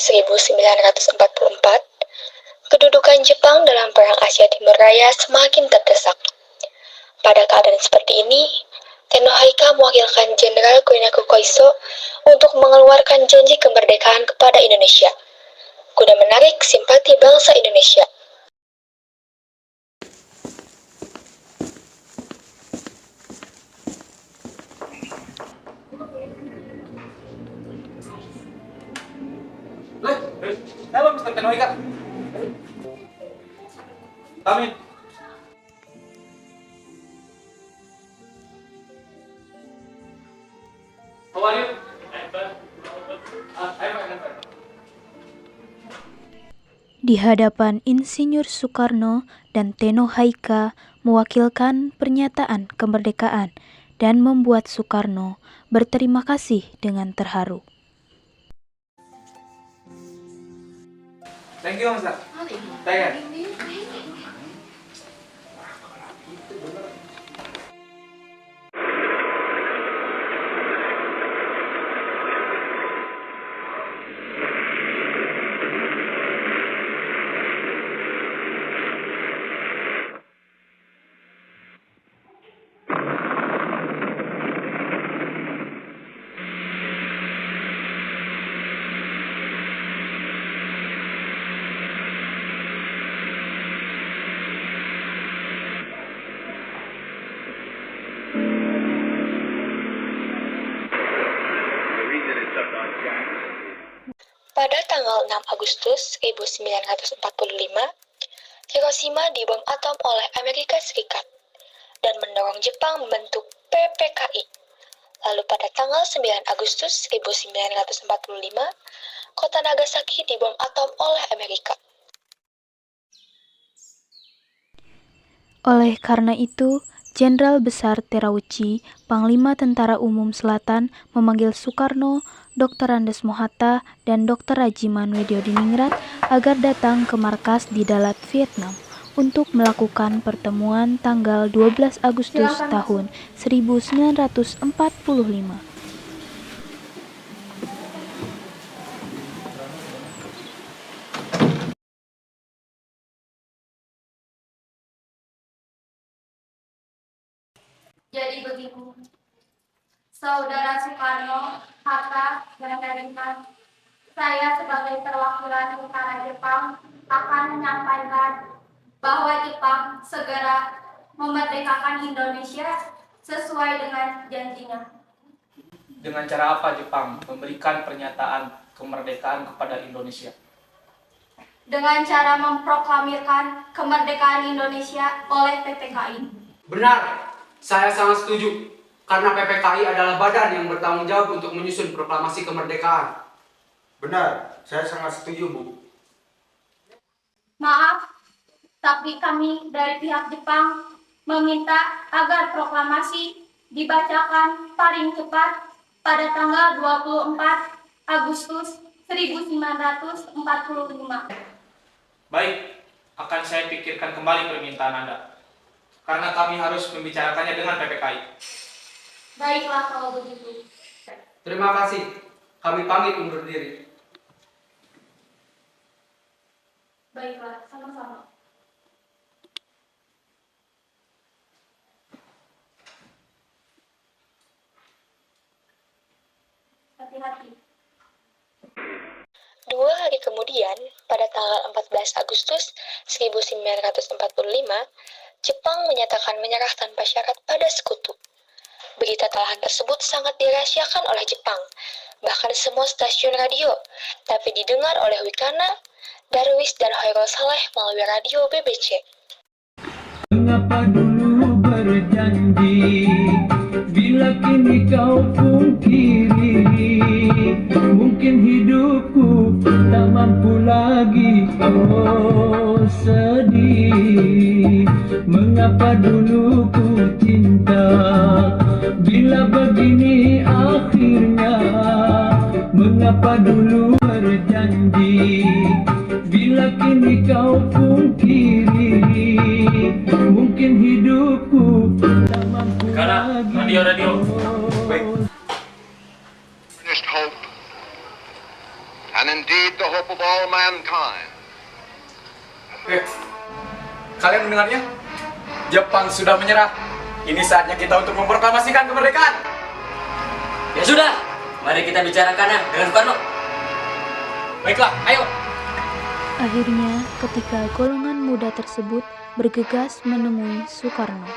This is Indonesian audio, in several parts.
1944, kedudukan Jepang dalam Perang Asia Timur Raya semakin terdesak. Pada keadaan seperti ini, Tenno Haika mewakilkan Jenderal Koinaku Koiso untuk mengeluarkan janji kemerdekaan kepada Indonesia, guna menarik simpati bangsa Indonesia. Halo, Mr. Tenno Haika. Come in. How are you? I'm fine. Di hadapan Insinyur Soekarno dan Tenno Haika mewakilkan pernyataan kemerdekaan dan membuat Soekarno berterima kasih dengan terharu. Thank you, Mas. Thank you. Pada tanggal 6 Agustus 1945, Hiroshima dibom atom oleh Amerika Serikat dan mendorong Jepang membentuk PPKI. Lalu pada tanggal 9 Agustus 1945, kota Nagasaki dibom atom oleh Amerika. Oleh karena itu, Jenderal Besar Terauchi, Panglima Tentara Umum Selatan, memanggil Soekarno, Dr. Andes Mohatta, dan Dr. Rajiman Widyodiningrat agar datang ke markas di Dalat, Vietnam, untuk melakukan pertemuan tanggal 12 Agustus tahun 1945. Jadi begini, Saudara Soekarno, Hatta, dan Harita, saya sebagai perwakilan Utara Jepang akan menyampaikan bahwa Jepang segera memerdekakan Indonesia sesuai dengan janjinya. Dengan cara apa Jepang memberikan pernyataan kemerdekaan kepada Indonesia? Dengan cara memproklamirkan kemerdekaan Indonesia oleh PPKI. Benar, saya sangat setuju. Karena PPKI adalah badan yang bertanggung jawab untuk menyusun proklamasi kemerdekaan. Benar, saya sangat setuju, Bu. Maaf, tapi kami dari pihak Jepang meminta agar proklamasi dibacakan paling cepat pada tanggal 24 Agustus 1945. Baik, akan saya pikirkan kembali permintaan Anda. Karena kami harus membicarakannya dengan PPKI. Baiklah kalau begitu. Terima kasih. Kami pamit undur diri. Baiklah, sama-sama. Hati-hati. 2 hari kemudian, pada tanggal 14 Agustus 1945, Jepang menyatakan menyerah tanpa syarat pada sekutu. Berita tahan tersebut sangat dirahasiakan oleh Jepang, bahkan semua stasiun radio, tapi didengar oleh Wikana, Darwis, dan Hoirul Saleh melalui radio BBC. Mengapa dulu berjanji, bila kini kau pungkiri, mungkin hidupku tak mampu lagi, oh sedih. Mengapa dulu ku cinta, bila begini akhirnya. Mengapa dulu berjanji, bila kini kau pungkiri, mungkin hidupku tak mampu lagi. Radio. Baik. Hope, and indeed the hope of all mankind. Kalian mendengarnya? Jepang sudah menyerah. Ini saatnya kita untuk memproklamasikan kemerdekaan. Ya sudah, mari kita bicarakannya dengan Soekarno. Baiklah, ayo. Akhirnya, ketika golongan muda tersebut bergegas menemui Soekarno.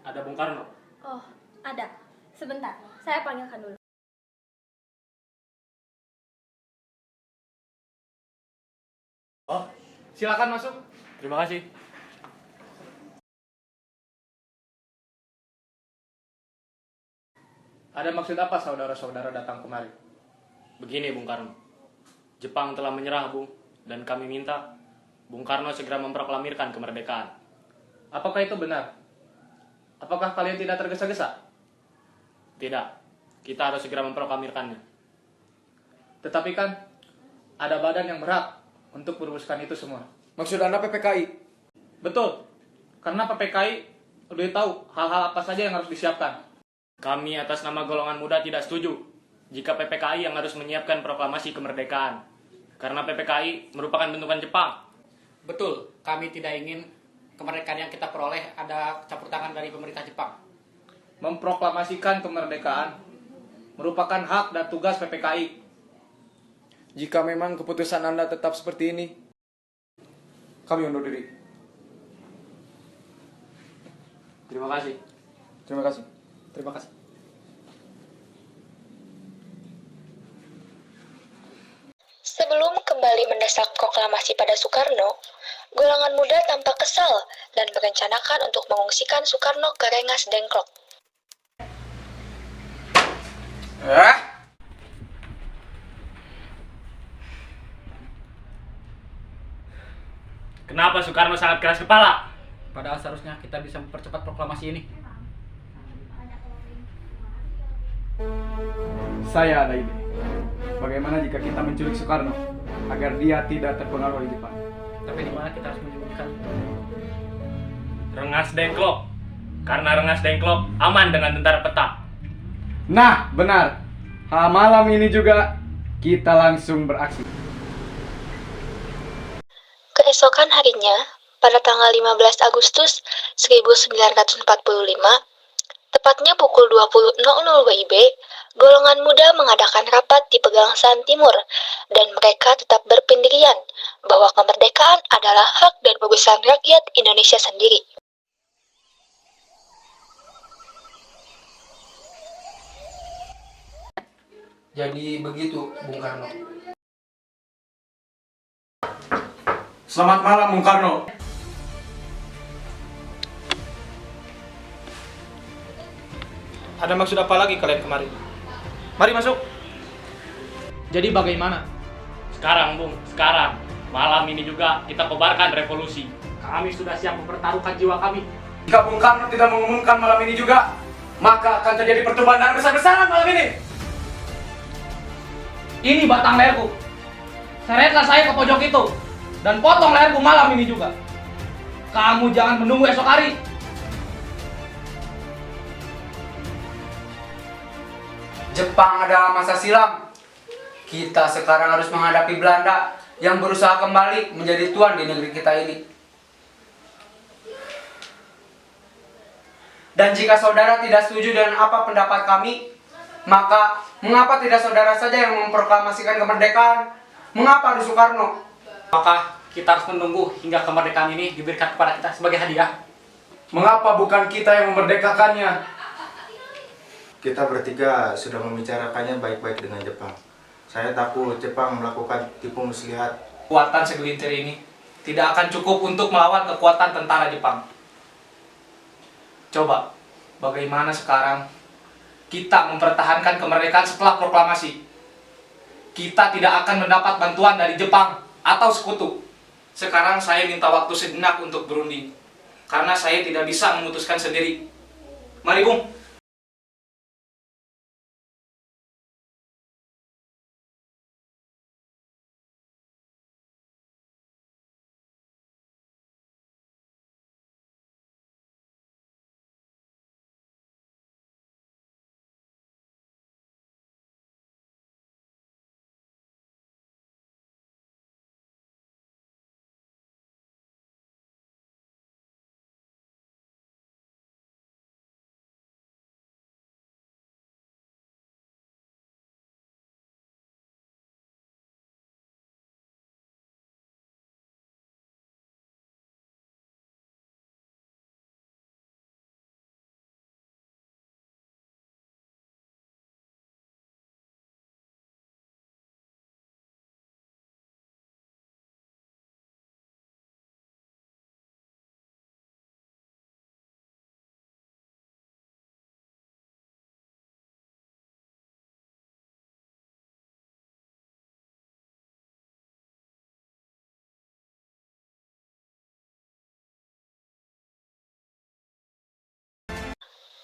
Ada Bung Karno. Oh, ada. Sebentar, saya panggilkan dulu. Oh, silakan masuk. Terima kasih. Ada maksud apa saudara-saudara datang kemari? Begini Bung Karno, Jepang telah menyerah Bung, dan kami minta Bung Karno segera memproklamirkan kemerdekaan. Apakah itu benar? Apakah kalian tidak tergesa-gesa? Tidak, kita harus segera memproklamirkannya. Tetapi kan ada badan yang berhak untuk merumuskan itu semua. Maksud Anda PPKI? Betul, karena PPKI udah tahu hal-hal apa saja yang harus disiapkan. Kami atas nama golongan muda tidak setuju jika PPKI yang harus menyiapkan proklamasi kemerdekaan. Karena PPKI merupakan bentukan Jepang. Betul, kami tidak ingin kemerdekaan yang kita peroleh ada campur tangan dari pemerintah Jepang. Memproklamasikan kemerdekaan merupakan hak dan tugas PPKI. Jika memang keputusan Anda tetap seperti ini, kami undur diri. Terima kasih. Terima kasih. Terima kasih. Sebelum kembali mendesak proklamasi pada Soekarno, golongan muda tampak kesal dan merencanakan untuk mengungsikan Soekarno ke Rengas Dengklok. Kenapa Soekarno sangat keras kepala? Padahal seharusnya kita bisa mempercepat proklamasi ini. Saya ada ide. Bagaimana jika kita menculik Soekarno agar dia tidak terpengaruh oleh Jepang? Tapi di mana kita harus menyembunyikan? Rengas Dengklok. Karena Rengas Dengklok aman dengan tentara peta. Nah, benar. Malam ini juga kita langsung beraksi. Keesokan harinya, pada tanggal 15 Agustus 1945, tepatnya pukul 20.00 WIB, golongan muda mengadakan rapat di Pegangsaan Timur, dan mereka tetap berpendirian bahwa kemerdekaan adalah hak dan urusan rakyat Indonesia sendiri. Jadi begitu, Bung Karno. Selamat malam, Bung Karno. Ada maksud apa lagi kalian kemari? Mari masuk. Jadi bagaimana? Sekarang Bung, sekarang. Malam ini juga kita kobarkan revolusi. Kami sudah siap mempertaruhkan jiwa kami. Jika Bung Karno tidak mengumumkan malam ini juga, maka akan terjadi pertumpahan darah besar-besaran malam ini. Ini batang leherku. Seretlah saya ke pojok itu dan potong leherku malam ini juga. Kamu jangan menunggu esok hari. Jepang adalah masa silam. Kita sekarang harus menghadapi Belanda yang berusaha kembali menjadi tuan di negeri kita ini. Dan jika saudara tidak setuju dengan apa pendapat kami, maka mengapa tidak saudara saja yang memproklamasikan kemerdekaan? Mengapa harus Soekarno? Maka kita harus menunggu hingga kemerdekaan ini diberikan kepada kita sebagai hadiah. Mengapa bukan kita yang memerdekakannya? Kita bertiga sudah membicarakannya baik-baik dengan Jepang. Saya takut Jepang melakukan tipu muslihat. Kekuatan segelintir ini tidak akan cukup untuk melawan kekuatan tentara Jepang. Coba, bagaimana sekarang kita mempertahankan kemerdekaan setelah proklamasi? Kita tidak akan mendapat bantuan dari Jepang atau sekutu. Sekarang saya minta waktu sejenak untuk berunding, karena saya tidak bisa memutuskan sendiri. Mari Bung.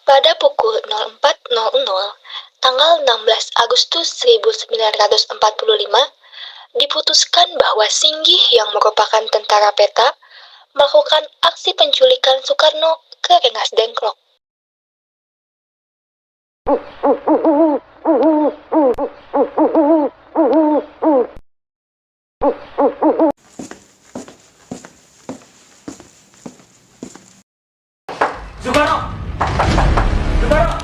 Pada pukul 04.00, tanggal 16 Agustus 1945, diputuskan bahwa Singgih yang merupakan tentara peta melakukan aksi penculikan Soekarno ke Rengas Dengklok. Soekarno! Soekarno!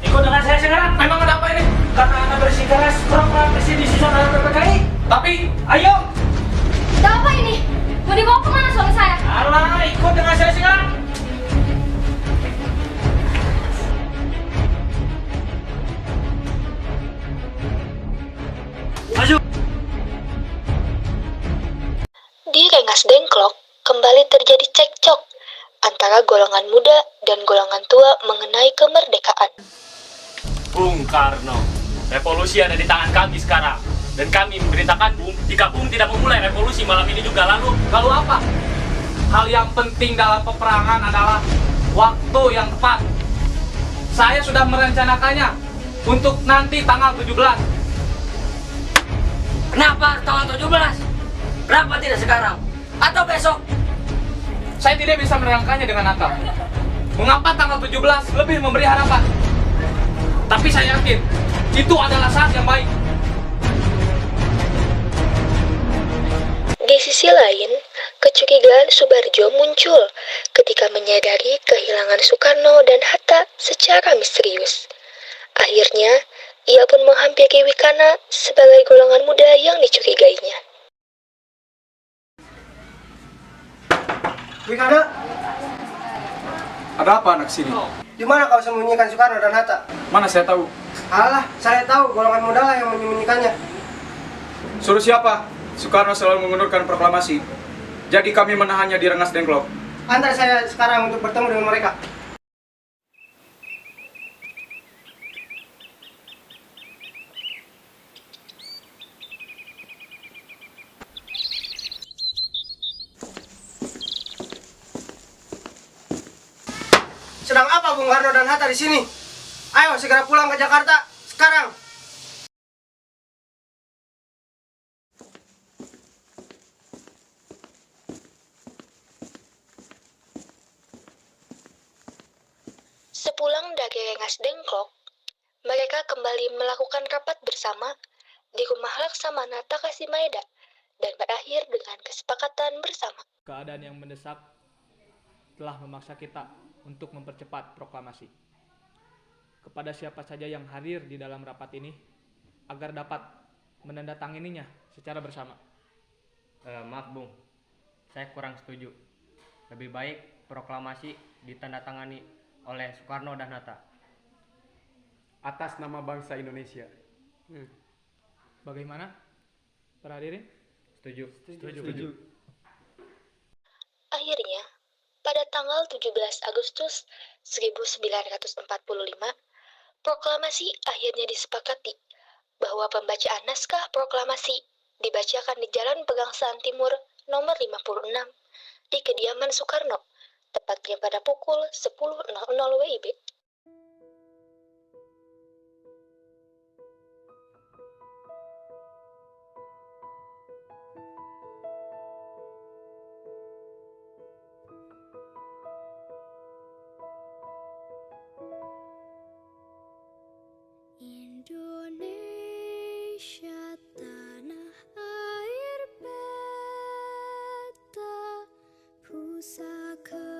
Ikut dengan saya sekarang. Memang ada apa ini? Karena Anda bersikeras proklamasi disusun oleh PPKI. Tapi, ayo! Ada apa ini? Mau dibawa kemana suami saya? Alah, ikut dengan saya sekarang. Maju! Di Rengas Dengklok, kembali terjadi cekcok antara golongan muda dan golongan tua mengenai kemerdekaan. Bung Karno, revolusi ada di tangan kami sekarang. Dan kami memerintahkan Bung, jika Bung tidak memulai revolusi malam ini juga, lalu apa? Hal yang penting dalam peperangan adalah waktu yang tepat. Saya sudah merencanakannya untuk nanti tanggal 17. Kenapa tanggal 17? Kenapa tidak sekarang? Atau besok? Saya tidak bisa menerangkannya dengan akal. Mengapa tanggal 17 lebih memberi harapan? Tapi saya yakin itu adalah saat yang baik. Di sisi lain, kecurigaan Subarjo muncul ketika menyadari kehilangan Soekarno dan Hatta secara misterius. Akhirnya, ia pun menghampiri Wikana sebagai golongan muda yang dicurigainya. Wikana, Ada apa anak sini? di mana kau sembunyikan Soekarno dan Hatta? Mana saya tahu? Alah, saya tahu golongan muda lah yang menyembunyikannya. Suruh siapa? Soekarno selalu mengundurkan proklamasi. Jadi kami menahannya di Rengas Dengklok. Antar saya sekarang untuk bertemu dengan mereka. Sedang apa Bung Karno dan Hatta di sini? Ayo segera pulang ke Jakarta sekarang. Sepulang dari Rengas Dengklok, mereka kembali melakukan rapat bersama di rumah Laksamana Takasimaeda dan berakhir dengan kesepakatan bersama. Keadaan yang mendesak telah memaksa kita untuk mempercepat proklamasi. Kepada siapa saja yang hadir di dalam rapat ini agar dapat menandatangininya secara bersama. Maaf Bung, saya kurang setuju. Lebih baik proklamasi ditandatangani oleh Soekarno dan Hatta. Atas nama bangsa Indonesia. Bagaimana? Para hadirin? Setuju. Akhirnya, pada tanggal 17 Agustus 1945, proklamasi akhirnya disepakati bahwa pembacaan naskah proklamasi dibacakan di Jalan Pegangsaan Timur nomor 56 di kediaman Soekarno, tepatnya pada pukul 10.00 WIB. Indonesia tanah air beta, pusaka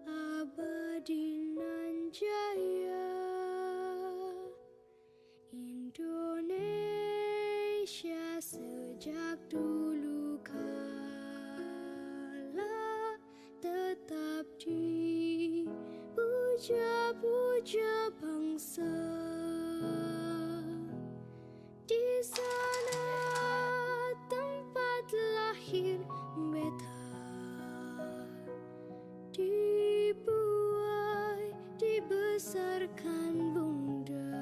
abadi nan jaya. Indonesia sejak dulu kala tetap dipuja-puja bangsa. Di sana tempat lahir beta, dibuai dibesarkan bunda,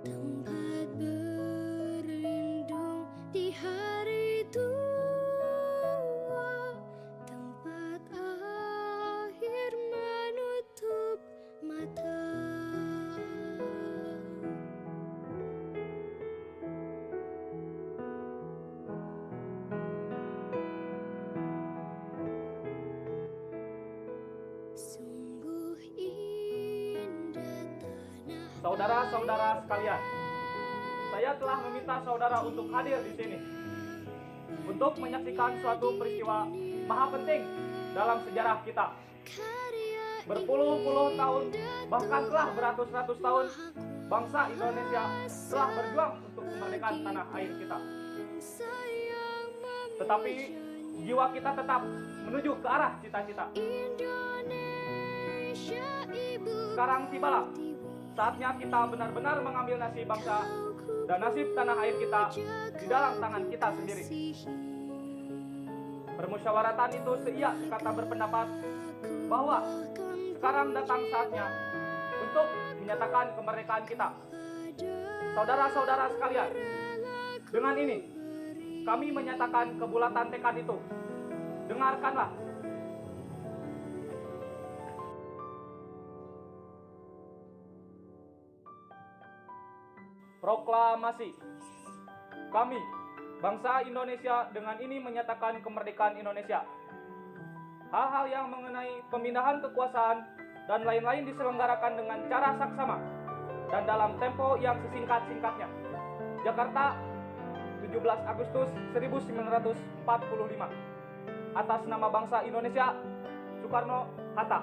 tempat berlindung di hari tua, Saudara-saudara sekalian, saya telah meminta saudara untuk hadir di sini untuk menyaksikan suatu peristiwa maha penting dalam sejarah kita. Berpuluh-puluh tahun, bahkan telah beratus-ratus tahun, bangsa Indonesia telah berjuang untuk kemerdekaan tanah air kita. Tetapi jiwa kita tetap menuju ke arah cita-cita. Sekarang tibalah saatnya kita benar-benar mengambil nasib bangsa dan nasib tanah air kita di dalam tangan kita sendiri. Permusyawaratan itu seia sekata berpendapat bahwa sekarang datang saatnya untuk menyatakan kemerdekaan kita. Saudara-saudara sekalian, dengan ini kami menyatakan kebulatan tekad itu. Dengarkanlah. Proklamasi. Kami, bangsa Indonesia, dengan ini menyatakan kemerdekaan Indonesia. Hal-hal yang mengenai pemindahan kekuasaan dan lain-lain diselenggarakan dengan cara saksama dan dalam tempo yang sesingkat-singkatnya. Jakarta, 17 Agustus 1945. Atas nama bangsa Indonesia, Soekarno-Hatta.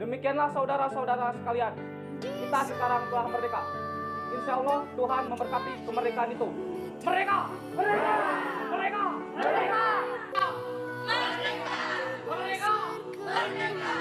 Demikianlah saudara-saudara sekalian, kita sekarang telah merdeka. Insya Allah Tuhan memberkati kemerdekaan itu. Merdeka! Merdeka! Merdeka! Merdeka! Merdeka! Merdeka! Merdeka!